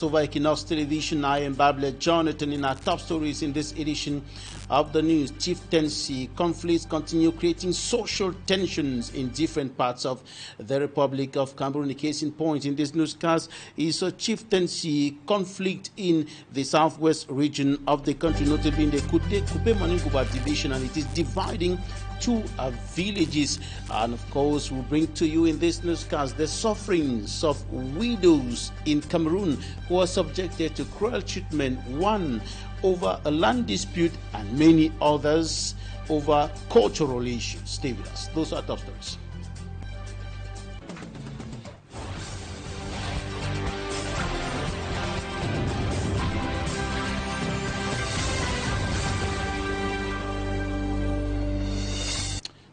Over Equinoxe Television, I am Bablet Jonathan. In our top stories in this edition of the news, Chieftaincy conflicts continue creating social tensions in different parts of the Republic of Cameroon. A case in point in this newscast is a chieftaincy conflict in the southwest region of the country, notably in the Coupe division, and it is dividing two villages. And of course, we'll bring to you in this newscast the sufferings of widows in Cameroon who are subjected to cruel treatment, one over a land dispute and many others over cultural issues. Stay with us. Those are top stories.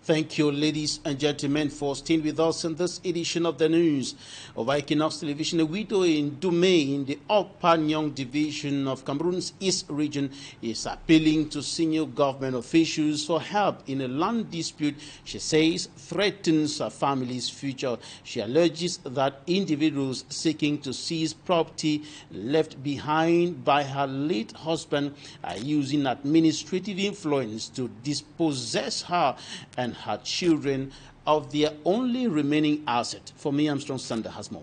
Thank you, ladies and gentlemen, for staying with us in this edition of the news of Equinoxe Television. A widow in Dumé, in the Upper Nyong division of Cameroon's East region, is appealing to senior government officials for help in a land dispute she says threatens her family's future. She alleges that individuals seeking to seize property left behind by her late husband are using administrative influence to dispossess her and her children of their only remaining asset. For me, Armstrong Sander has more.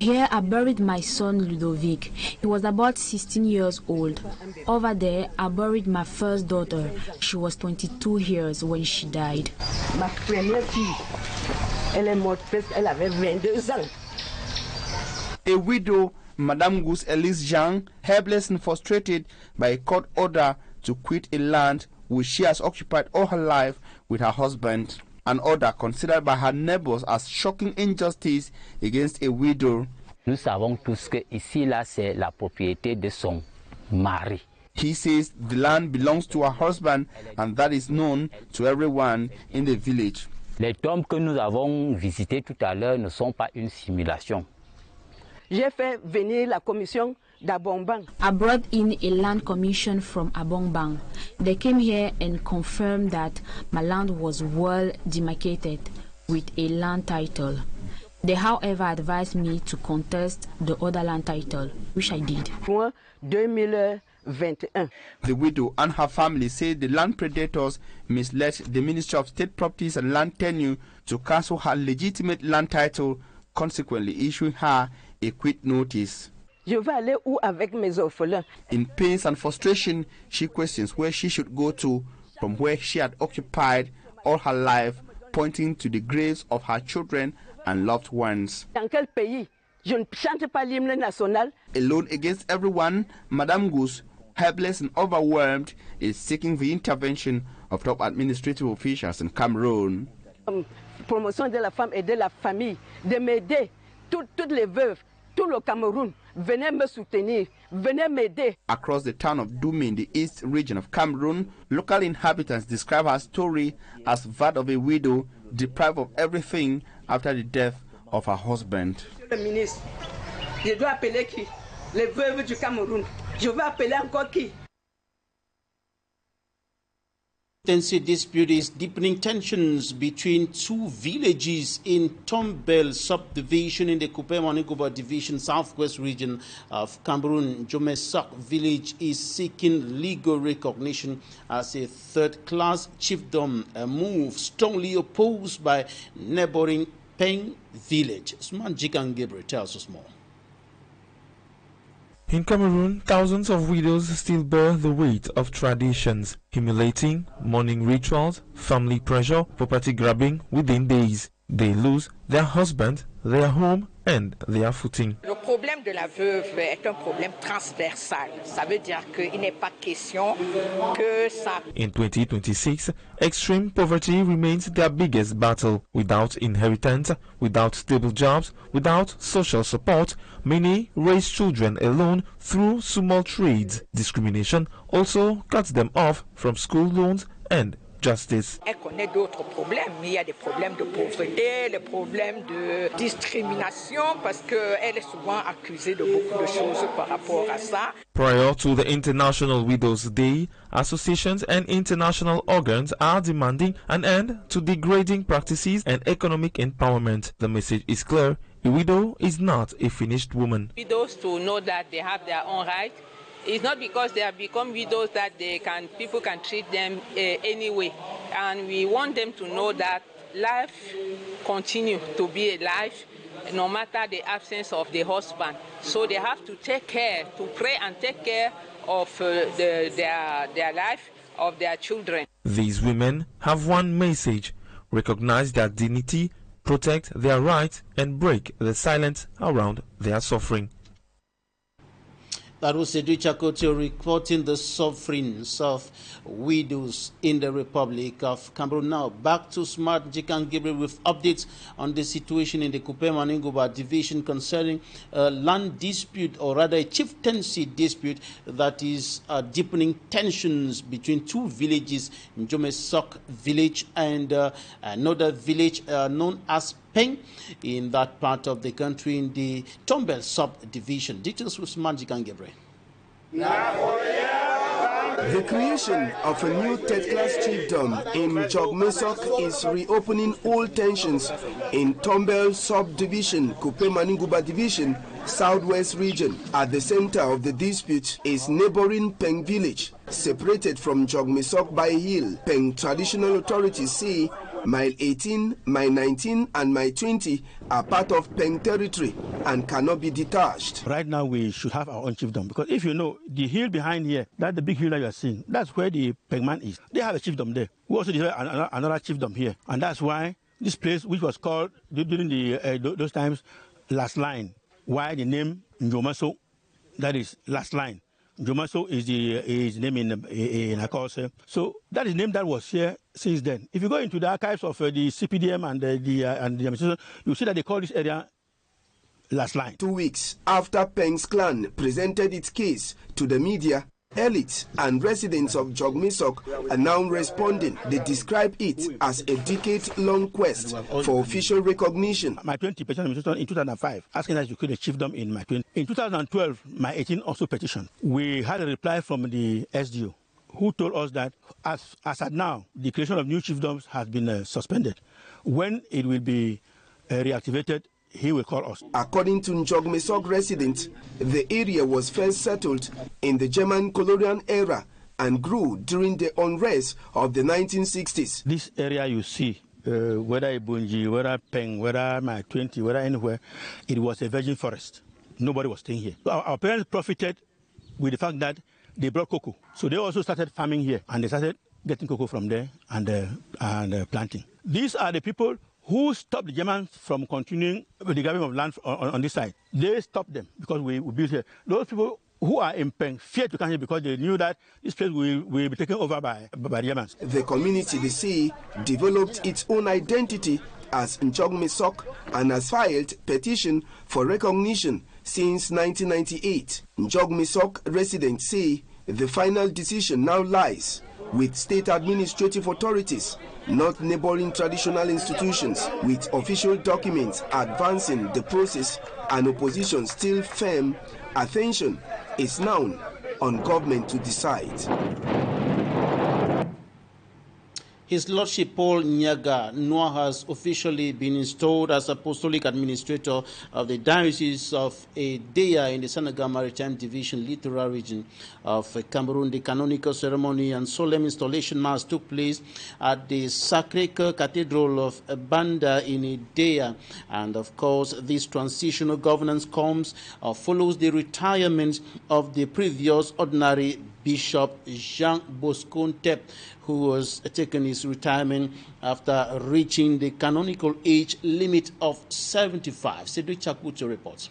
Here I buried my son Ludovic. He was about 16 years old. Over there I buried my first daughter. She was 22 years when she died. A widow, Madame Gus Elise Jean, helpless and frustrated by a court order to quit a land which she has occupied all her life with her husband, an order considered by her neighbors as shocking injustice against a widow. Nous savons tous que ici là c'est la propriété de son mari. He says the land belongs to her husband and that is known to everyone in the village. Les tombes que nous avons visitées tout à l'heure ne sont pas une simulation. J'ai fait venir la commission d'Abongbang. I brought in a land commission from Abongbang. They came here and confirmed that my land was well demarcated with a land title. They, however, advised me to contest the other land title, which I did. 2021. The widow and her family say the land predators misled the Ministry of State Properties and Land Tenure to cancel her legitimate land title, consequently issuing her a quit notice. Je vais aller où avec mes orphelins? In pain and frustration, she questions where she should go to from where she had occupied all her life, pointing to the graves of her children and loved ones. Dans quel pays? Je ne chante pas l'hymne national. Alone against everyone, Madame Gus, helpless and overwhelmed, is seeking the intervention of top administrative officials in Cameroon. Promotion de la femme et de la famille, de m'aider, toutes les veuves, tout le Cameroun, venez me soutenir, venez m'aider. Across the town of Dumé in the east region of Cameroon, local inhabitants describe her story as that of a widow deprived of everything after the death of her husband. Le ministre, je dois appeler qui? Les veuves du Cameroun. Je vais appeler encore qui? Chieftaincy dispute is deepening tensions between two villages in Tombell subdivision in the Coupe division, southwest region of Cameroon. Jomesak village is seeking legal recognition as a third-class chiefdom, a move strongly opposed by neighboring Peng village. Usman Jikan Gabriel tells us more. In Cameroon, thousands of widows still bear the weight of traditions, humiliating mourning rituals, family pressure, property grabbing within days. They lose their husband, their home and their footing. Le problème de la veuve est un problème transversal. Ça veut dire qu'il n'est pas question que ça. In 2026, extreme poverty remains their biggest battle. Without inheritance, without stable jobs, without social support, many raise children alone through small trades. Discrimination also cuts them off from school loans and justice. Elle connaît d'autres problèmes, mais il y a des problèmes de pauvreté, des problèmes de discrimination, parce qu'elle est souvent accusée de beaucoup de choses par rapport à ça. Prior to the International Widows' Day, associations and international organs are demanding an end to degrading practices and economic empowerment. The message is clear: A widow is not a finished woman. Widows to know that they have their own right. It's not because they have become widows that people can treat them anyway. And we want them to know that life continues to be a life no matter the absence of the husband. So they have to take care, to pray and take care of their life, of their children. These women have one message: recognize their dignity, protect their rights, and break the silence around their suffering. That was Cedric Chakotio reporting the sufferings of widows in the Republic of Cameroon. Now, back to Smart Jikan Gabriel with updates on the situation in the Kupe-Maningoba division concerning a land dispute, or rather a chieftaincy dispute that is deepening tensions between two villages, Njomesok village and another village known as Peng, in that part of the country in the Tombell subdivision. Details with Smart Jikan Gabriel. The creation of a new third-class chiefdom in Jogmesok is reopening old tensions in Tombell subdivision, Kupe-Maningoba division, southwest region. At the center of the dispute is neighboring Peng village, separated from Jogmesok by a hill. Peng traditional authorities say Mile 18, Mile 19, and Mile 20 are part of Peng territory and cannot be detached. Right now, we should have our own chiefdom, because if you know, the hill behind here, that's the big hill that you are seeing, that's where the Peng man is. They have a chiefdom there. We also have another chiefdom here, and that's why this place, which was called during those times, Last Line, why the name Njomaso, that is Last Line. Njomaso is the name in Akose. So that is the name that was here since then. If you go into the archives of the CPDM and the administration, you see that they call this area Last Line. 2 weeks after Peng's clan presented its case to the media, elites and residents of Jogmesok are now responding. They describe it as a decade-long quest for official recognition. My 20 petition in 2005, asking us to create a chiefdom in my 20. In 2012, my 18 also petition. We had a reply from the SDO, who told us that as at now, the creation of new chiefdoms has been suspended. When it will be reactivated, he will call us. According to Jogmesok residents, the area was first settled in the German colonial era and grew during the unrest of the 1960s. This area you see, whether Ibunji, whether Peng, whether my 20, whether anywhere, it was a virgin forest. Nobody was staying here. Our parents profited with the fact that they brought cocoa. So they also started farming here, and they started getting cocoa from there and planting. These are the people who stopped the Germans from continuing with the grabbing of land on this side. They stopped them because we built here. Those people who are in Peng feared to come here because they knew that this place will be taken over by the Germans. The community, they say, developed its own identity as Jogmesok and has filed petition for recognition since 1998. Jogmesok residents say the final decision now lies with state administrative authorities, not neighboring traditional institutions, with official documents advancing the process and opposition still firm. Attention is now on government to decide. His Lordship Paul Nyaga Noah has officially been installed as Apostolic Administrator of the Diocese of Edea in the Senegal Maritime Division Littoral region of Cameroon. The canonical ceremony and solemn installation mass took place at the Sacré-Cœur Cathedral of Banda in Edea. And of course, this transitional governance follows the retirement of the previous ordinary Bishop Jean Bosco Ntep, who was taking his retirement after reaching the canonical age limit of 75. Cedric Chakuto reports.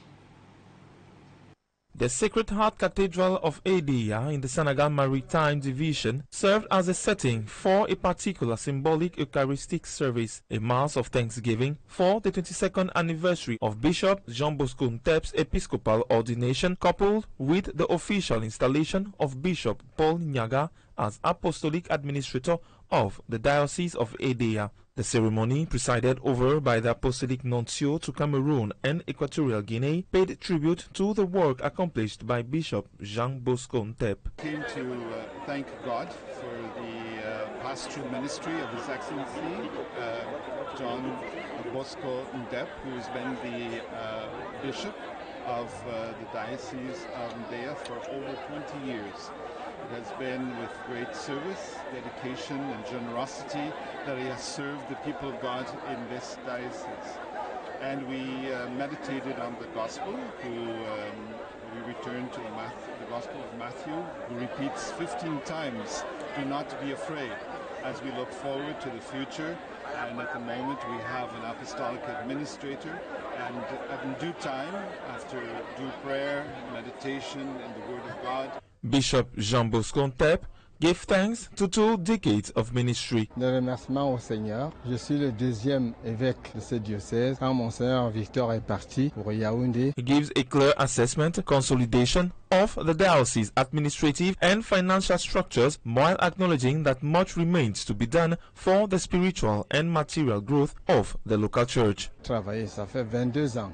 The Sacred Heart Cathedral of Edea in the Senegal Maritime Division served as a setting for a particular symbolic Eucharistic service, a Mass of Thanksgiving for the 22nd anniversary of Bishop Jean Bosco Ntep's episcopal ordination, coupled with the official installation of Bishop Paul Nyaga as Apostolic Administrator of the Diocese of Edea. The ceremony, presided over by the Apostolic Nuncio to Cameroon and Equatorial Guinea, paid tribute to the work accomplished by Bishop Jean Bosco Ntep. Came to thank God for the pastoral ministry of His Excellency John Bosco Ndep, who has been the bishop of the Diocese of Ndea for over 20 years. It has been with great service, dedication, and generosity that he has served the people of God in this diocese. And we meditated on the Gospel, we returned to the Gospel of Matthew, who repeats 15 times, "Do not be afraid," as we look forward to the future. And at the moment we have an apostolic administrator, and in due time, after due prayer, meditation, and the Word of God, Bishop Jean Bosco Ntep gave thanks to 2 decades of ministry. De remerciements au Seigneur. Je suis le 2e évêque de ce diocèse quand Monseigneur Victor est parti pour Yaoundé. He gives a clear assessment, consolidation of the diocese administrative and financial structures, while acknowledging that much remains to be done for the spiritual and material growth of the local church. Travailler, ça fait 22 ans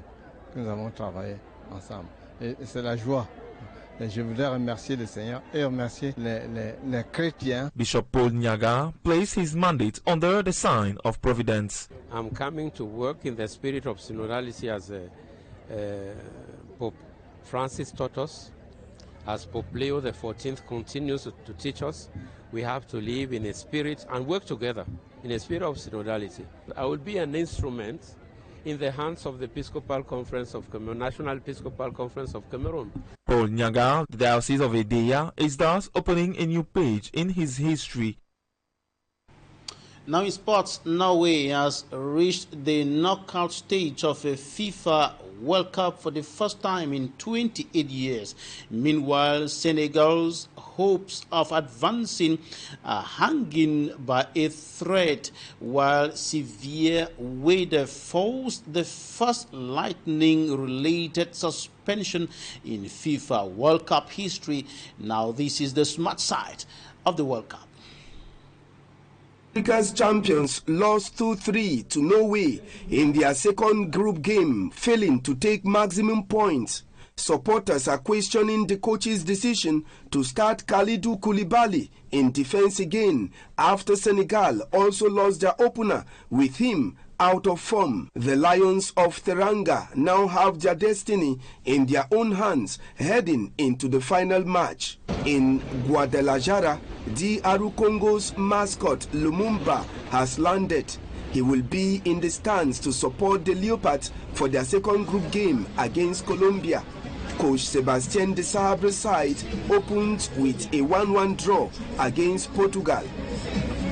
que nous avons travaillé ensemble. Et c'est la joie. Et je voudrais remercier le Seigneur et remercier les chrétiens. Bishop Paul Nyaga placed his mandate under the sign of providence. I'm coming to work in the spirit of synodality as Pope Francis taught us, as Pope Leo XIV continues to teach us. We have to live in a spirit and work together in a spirit of synodality. I will be an instrument in the hands of the Episcopal Conference of Cameroon, National Episcopal Conference of Cameroon. Paul Nyaga, the Diocese of Edea, is thus opening a new page in his history. Now in sports, Norway has reached the knockout stage of a FIFA World Cup for the first time in 28 years. Meanwhile, Senegal's hopes of advancing are hanging by a thread, while severe weather forced the first lightning-related suspension in FIFA World Cup history. Now this is the smart side of the World Cup. Africa's champions lost 2-3 to Norway in their second group game, failing to take maximum points. Supporters are questioning the coach's decision to start Kalidou Koulibaly in defense again after Senegal also lost their opener with him out of form. The Lions of Teranga now have their destiny in their own hands heading into the final match. In Guadalajara, DR Congo's mascot Lumumba has landed. He will be in the stands to support the Leopards for their second group game against Colombia. Coach Sebastien de Sabre's side opened with a 1-1 draw against Portugal.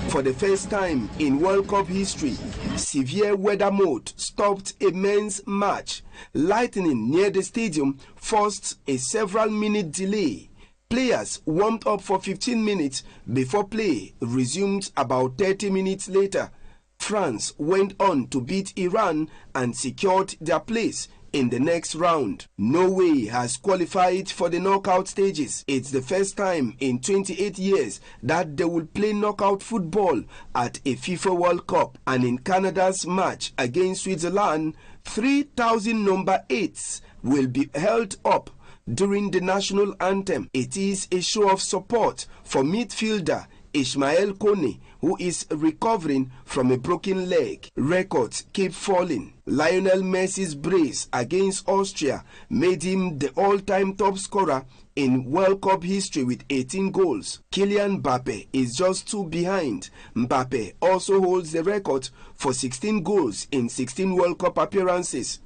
For the first time in World Cup history, severe weather mode stopped a men's match. Lightning near the stadium forced a several-minute delay. Players warmed up for 15 minutes before play resumed about 30 minutes later. France went on to beat Iran and secured their place in the next round. Norway has qualified for the knockout stages. It's the first time in 28 years that they will play knockout football at a FIFA World Cup. And in Canada's match against Switzerland, 3,000 number 8s will be held up during the national anthem. It is a show of support for midfielder Ismael Kone, who is recovering from a broken leg. Records keep falling. Lionel Messi's brace against Austria made him the all-time top scorer in World Cup history with 18 goals. Kylian Mbappe is just 2 behind. Mbappe also holds the record for 16 goals in 16 World Cup appearances.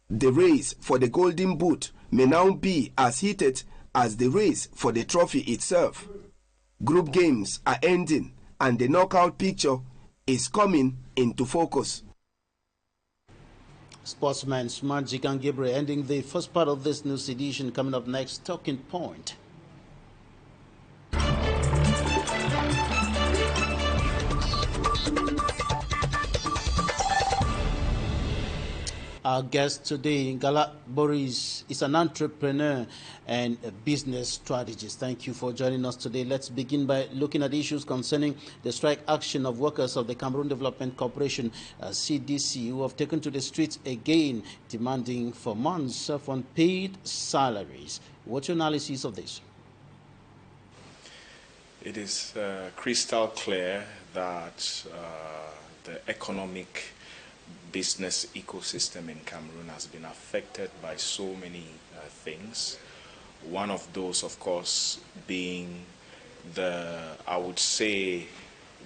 The race for the Golden Boot may now be as heated as the race for the trophy itself. Group games are ending and the knockout picture is coming into focus. Sportsman Smartjik and Gabriel ending the first part of this news edition. Coming up next, Talking Point. Our guest today, NGALA Boris, is an entrepreneur and a business strategist. Thank you for joining us today. Let's begin by looking at issues concerning the strike action of workers of the Cameroon Development Corporation, CDC, who have taken to the streets again, demanding for months of unpaid salaries. What's your analysis of this? It is crystal clear that the economic business ecosystem in Cameroon has been affected by so many things. One of those, of course, being I would say,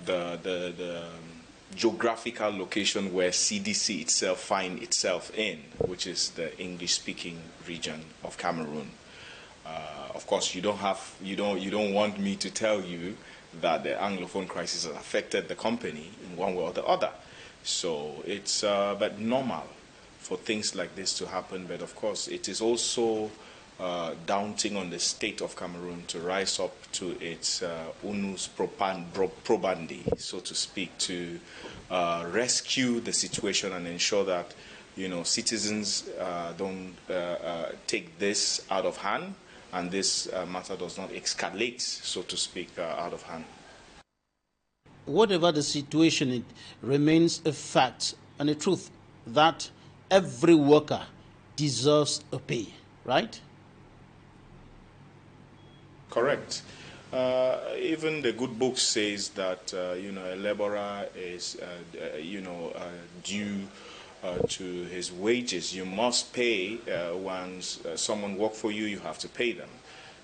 the geographical location where CDC itself finds itself in, which is the English-speaking region of Cameroon. Of course, you don't want me to tell you that the Anglophone crisis has affected the company in one way or the other. So it's but normal for things like this to happen. But of course, it is also daunting on the state of Cameroon to rise up to its unus probandi, so to speak, to rescue the situation and ensure that citizens don't take this out of hand, and this matter does not escalate, so to speak, out of hand. Whatever the situation, it remains a fact and a truth that every worker deserves a pay, right? Correct. Even the good book says that a laborer is due to his wages. You must pay once someone works for you. You have to pay them.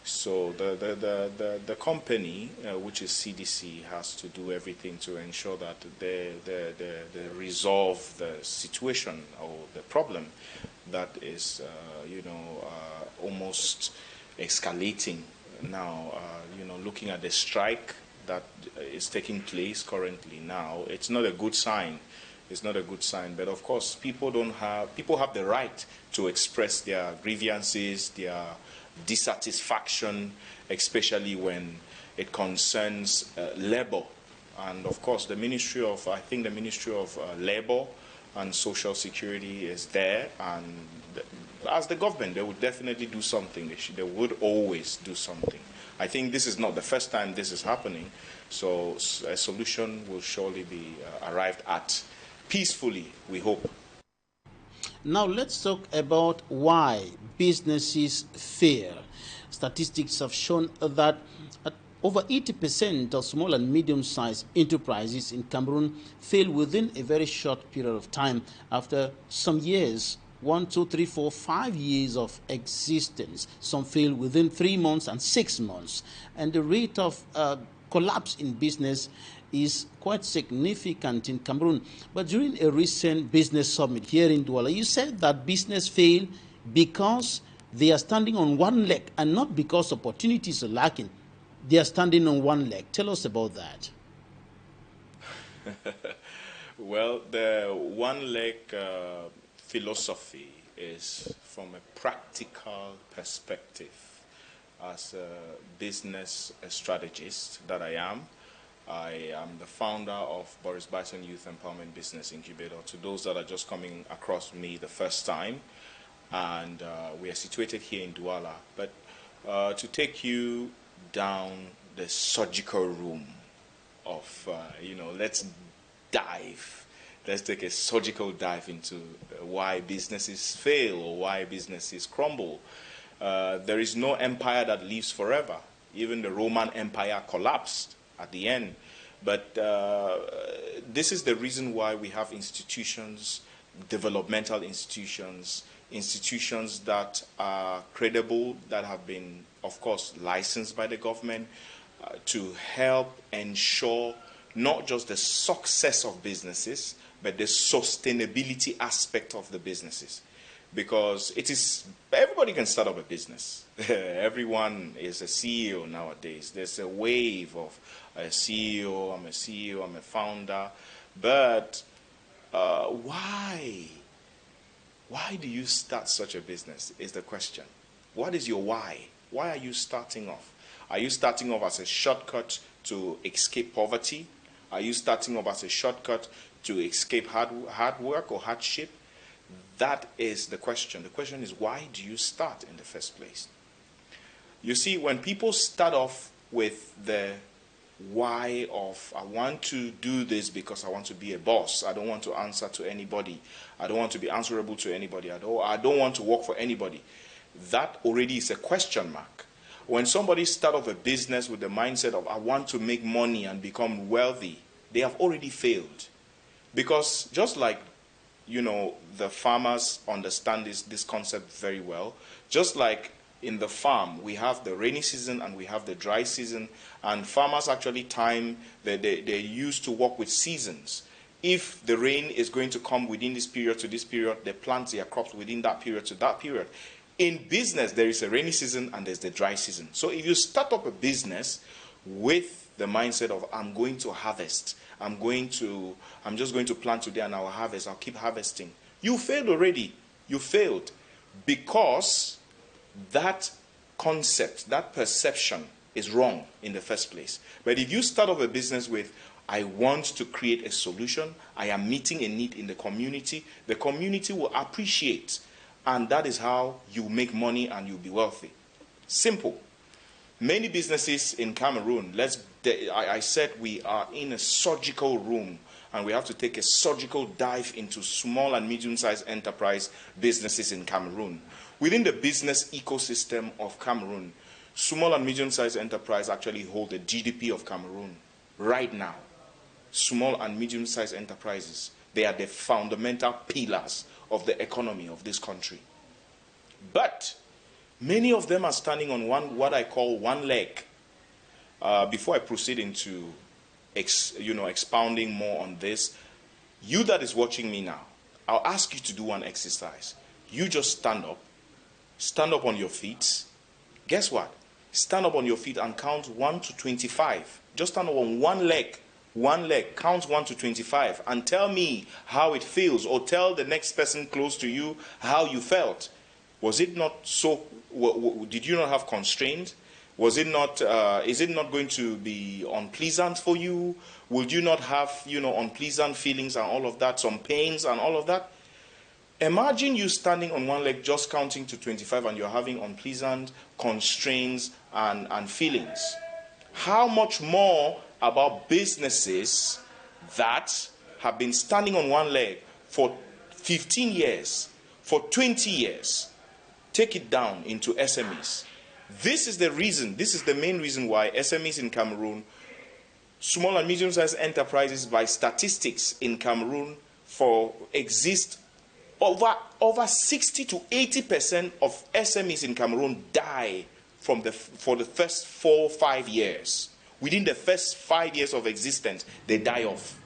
So the company, which is CDC, has to do everything to ensure that they resolve the situation or the problem that is almost escalating now. Looking at the strike that is taking place currently now, it's not a good sign. It's not a good sign. But of course, people have the right to express their grievances, their dissatisfaction, especially when it concerns labor. And of course, I think the Ministry of Labor and Social Security is there, and as the government, they would definitely do something. They would always do something. I think this is not the first time this is happening, so a solution will surely be arrived at peacefully, we hope. Now let's talk about why businesses fail. Statistics have shown that over 80% of small and medium-sized enterprises in Cameroon fail within a very short period of time after some years. 1, 2, 3, 4, 5 years of existence. Some fail within 3 months and 6 months. And the rate of collapse in business is quite significant in Cameroon. But during a recent business summit here in Douala, you said that business fail because they are standing on one leg and not because opportunities are lacking. They are standing on one leg. Tell us about that. Well, the one leg philosophy is from a practical perspective. As a business strategist that I am the founder of Boris Bison Youth Empowerment Business Incubator. To those that are just coming across me the first time, and we are situated here in Douala. But to take you down the surgical room of, let's take a surgical dive into why businesses fail or why businesses crumble. There is no empire that lives forever. Even the Roman Empire collapsed at the end. But this is the reason why we have institutions, developmental institutions, institutions that are credible, that have been, of course, licensed by the government to help ensure not just the success of businesses, but the sustainability aspect of the businesses. Because everybody can start up a business. Everyone is a CEO nowadays. There's a wave of a CEO, I'm a CEO, I'm a founder. But why? Why do you start such a business is the question. What is your why? Why are you starting off? Are you starting off as a shortcut to escape poverty? Are you starting off as a shortcut to escape hard work or hardship? That is the question. The question is, why do you start in the first place? You see, when people start off with the why of, I want to do this because I want to be a boss. I don't want to answer to anybody. I don't want to be answerable to anybody. I don't want to work for anybody. That already is a question mark. When somebody starts off a business with the mindset of, I want to make money and become wealthy, they have already failed. Because just like the farmers understand this concept very well. Just like in the farm, we have the rainy season and we have the dry season, and farmers actually they used to work with seasons. If the rain is going to come within this period to this period, they plant their crops within that period to that period. In business, there is a rainy season and there's the dry season. So if you start up a business with the mindset of, I'm going to harvest, I'm just going to plant today and I'll harvest, I'll keep harvesting, you failed already. You failed because that concept, that perception is wrong in the first place. But if you start up a business with, I want to create a solution, I am meeting a need in the community will appreciate. And that is how you make money and you'll be wealthy. Simple. Many businesses in Cameroon, I said we are in a surgical room and we have to take a surgical dive into small and medium-sized enterprise businesses in Cameroon. Within the business ecosystem of Cameroon, small and medium-sized enterprise actually hold the GDP of Cameroon right now. Small and medium-sized enterprises, they are the fundamental pillars of the economy of this country. But many of them are standing on what I call one leg. Before I proceed into expounding more on this, you that is watching me now, I'll ask you to do one exercise. You just stand up on your feet. Guess what? Stand up on your feet and count 1 to 25. Just stand up on one leg, count 1 to 25, and tell me how it feels, or tell the next person close to you how you felt. Was it not so? Did you not have constraint? Was it not? Is it not going to be unpleasant for you? Would you not have, unpleasant feelings and all of that, some pains and all of that? Imagine you standing on one leg, just counting to 25, and you're having unpleasant constraints and feelings. How much more about businesses that have been standing on one leg for 15 years, for 20 years? Take it down into SMEs. This is the main reason why SMEs in Cameroon, small and medium-sized enterprises, by statistics in Cameroon, exist over 60 to 80% of SMEs in Cameroon die for the first 4 or 5 years. Within the first 5 years of existence, they die off.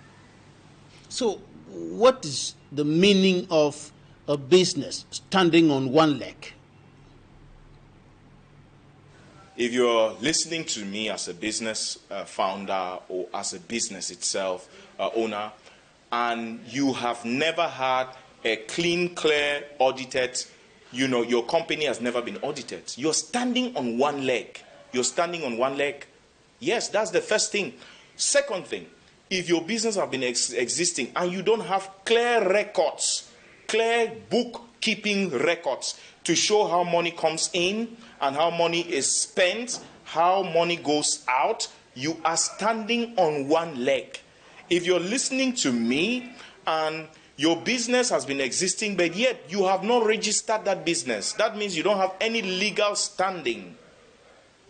So, what is the meaning of a business standing on one leg? If you're listening to me as a business founder or as a business itself owner, and you have never had a clean, clear, audited, your company has never been audited, you're standing on one leg. You're standing on one leg. Yes, that's the first thing. Second thing, if your business has been existing and you don't have clear records, clear bookkeeping records to show how money comes in and how money is spent, how money goes out, you are standing on one leg. If you're listening to me and your business has been existing, but yet you have not registered that business, that means you don't have any legal standing.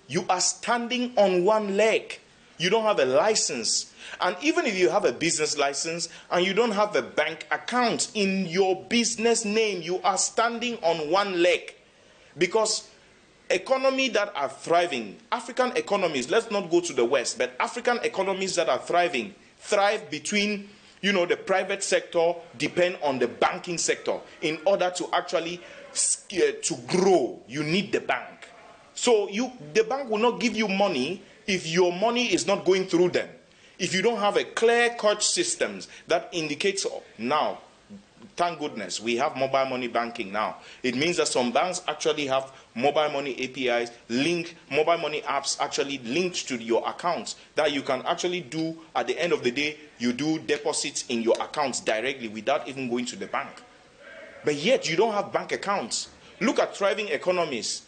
You are standing on one leg. You don't have a license. And even if you have a business license and you don't have a bank account in your business name, you are standing on one leg. Because economies that are thriving, African economies, let's not go to the West, but African economies that are thriving, thrive between, the private sector depend on the banking sector. In order to actually to grow, you need the bank. So the bank will not give you money if your money is not going through them. If you don't have a clear-cut systems that indicates now, thank goodness, we have mobile money banking now. It means that some banks actually have mobile money APIs, mobile money apps actually linked to your accounts that you can actually do, at the end of the day, you do deposits in your accounts directly without even going to the bank. But yet you don't have bank accounts. Look at thriving economies.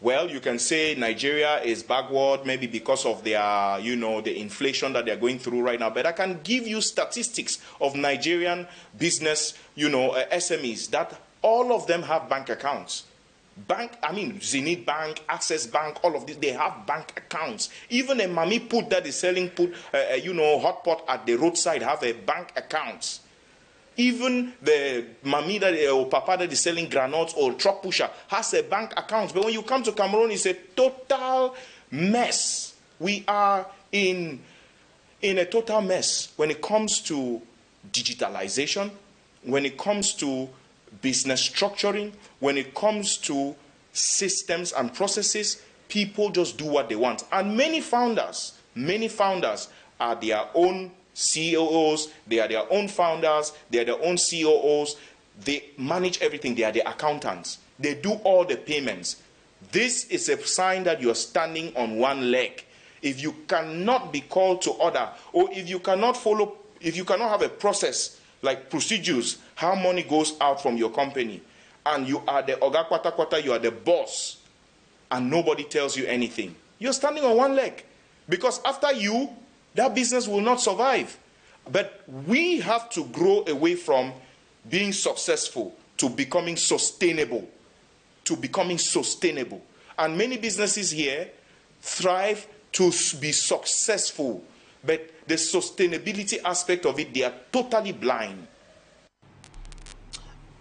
Well, you can say Nigeria is backward maybe because of their, the inflation that they're going through right now. But I can give you statistics of Nigerian business, SMEs, that all of them have bank accounts. Zenith Bank, Access Bank, all of this, they have bank accounts. Even a mommy put that is selling hot pot at the roadside have a bank account. Even the mami or papa that is selling granules or truck pusher has a bank account. But when you come to Cameroon, it's a total mess. We are in a total mess when it comes to digitalization, when it comes to business structuring, when it comes to systems and processes. People just do what they want. And many founders are their own CEOs, they are their own founders, they are their own COOs, they manage everything, they are the accountants, they do all the payments. This is a sign that you are standing on one leg. If you cannot be called to order, or if you cannot have a process like procedures, how money goes out from your company, and you are the Oga Kwata Kwata, you are the boss, and nobody tells you anything, you're standing on one leg. Because after you, that business will not survive. But we have to grow away from being successful to becoming sustainable. And many businesses here thrive to be successful. But the sustainability aspect of it, they are totally blind.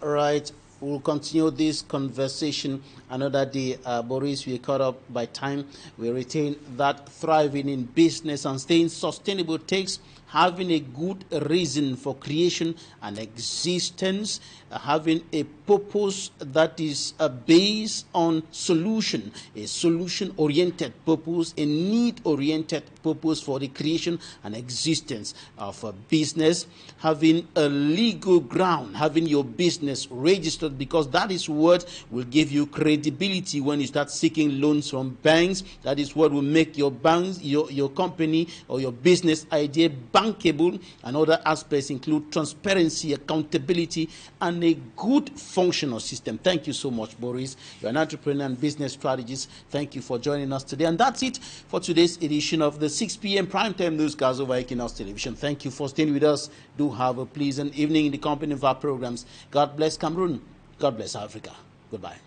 All right. We'll continue this conversation another day. Boris, we caught up by time. We retain that thriving in business and staying sustainable takes having a good reason for creation and existence, having a purpose that is based on solution, a solution-oriented purpose, a need-oriented purpose for the creation and existence of a business, having a legal ground, having your business registered, because that is what will give you credibility when you start seeking loans from banks. That is what will make your banks, your company or your business idea bankable, and other aspects include transparency, accountability, and a good functional system. Thank you so much, Boris. You're an entrepreneur and business strategist. Thank you for joining us today. And that's it for today's edition of the 6 p.m. primetime newscast over Equinoxe Television. Thank you for staying with us. Do have a pleasant evening in the company of our programs. God bless Cameroon. God bless Africa. Goodbye.